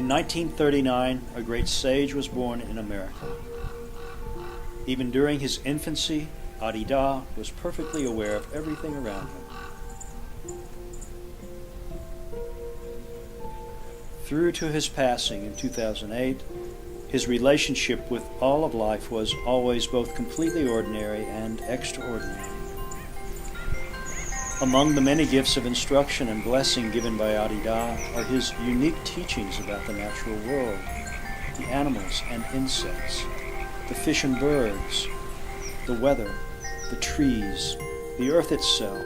In 1939, a great sage was born in America. Even during his infancy, Adida was perfectly aware of everything around him. Through to his passing in 2008, his relationship with all of life was always both completely ordinary and extraordinary. Among the many gifts of instruction and blessing given by Adida are his unique teachings about the natural world, the animals and insects, the fish and birds, the weather, the trees, the earth itself.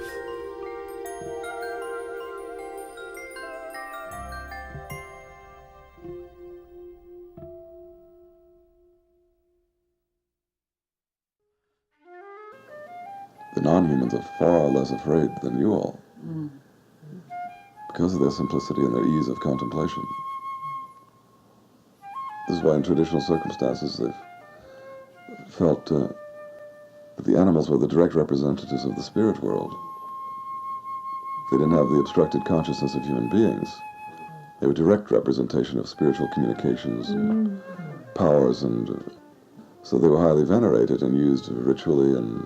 The non-humans are far less afraid than you all, because of their simplicity and their ease of contemplation. This is why in traditional circumstances they've felt that the animals were the direct representatives of the spirit world. They didn't have the obstructed consciousness of human beings. They were direct representation of spiritual communications and powers, and so they were highly venerated and used ritually and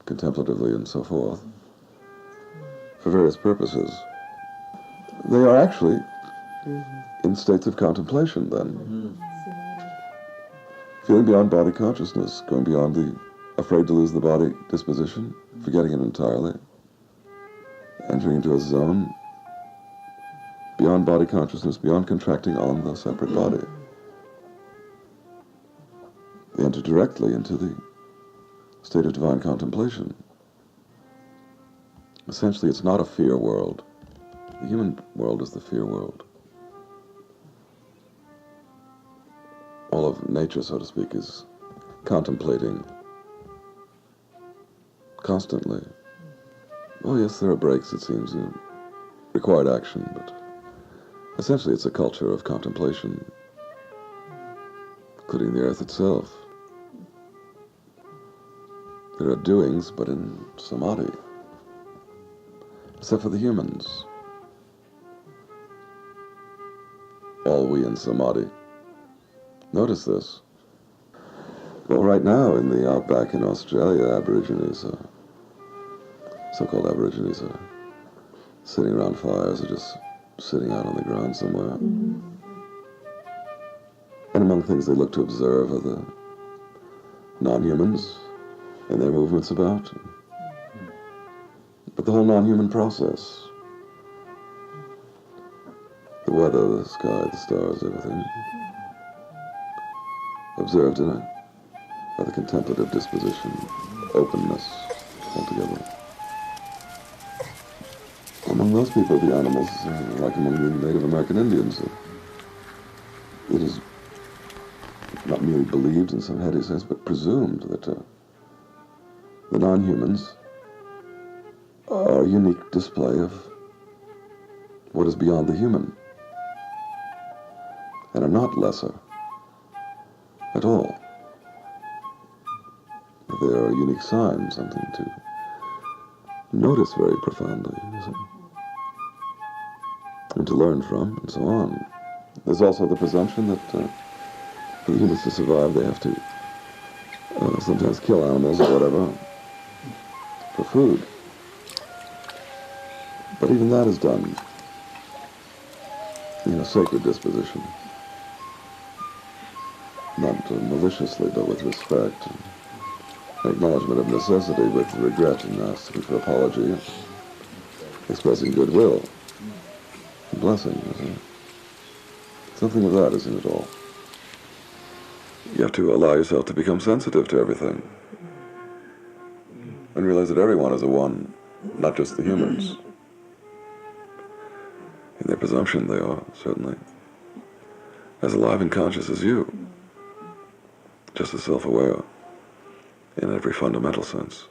contemplatively and so forth for various purposes. They are actually in states of contemplation then. Feeling beyond body consciousness, going beyond the afraid to lose the body disposition, forgetting it entirely, entering into a zone beyond body consciousness, beyond contracting on the separate body. They enter directly into the state of divine contemplation. Essentially, it's not a fear world. The human world is the fear world. All of nature, so to speak, is contemplating constantly. Oh yes, there are breaks, it seems, in required action, but essentially it's a culture of contemplation, including the earth itself. There are doings, but in samadhi, except for the humans. All we in samadhi. Notice this. Well, right now in the outback in Australia, Aborigines, so-called Aborigines, are sitting around fires or just sitting out on the ground somewhere. And among things they look to observe are the non-humans and their movements about. But the whole non-human process, the weather, the sky, the stars, everything, observed in a rather contemplative disposition, openness altogether. Among those people, the animals, like among the Native American Indians, it is not merely believed in some heady sense, but presumed that the non-humans are a unique display of what is beyond the human, and are not lesser at all. They are a unique sign, something to notice very profoundly, and to learn from, and so on. There's also the presumption that for the humans to survive, they have to sometimes kill animals or whatever for food. But even that is done in a sacred disposition, not maliciously, but with respect, acknowledgement of necessity, with regret and asking for apology, expressing goodwill, and blessing. Something of that is in it all. You have to allow yourself to become sensitive to everything, and realize that everyone is a one, not just the humans. In their presumption, they are, certainly, as alive and conscious as you, just as self-aware in every fundamental sense.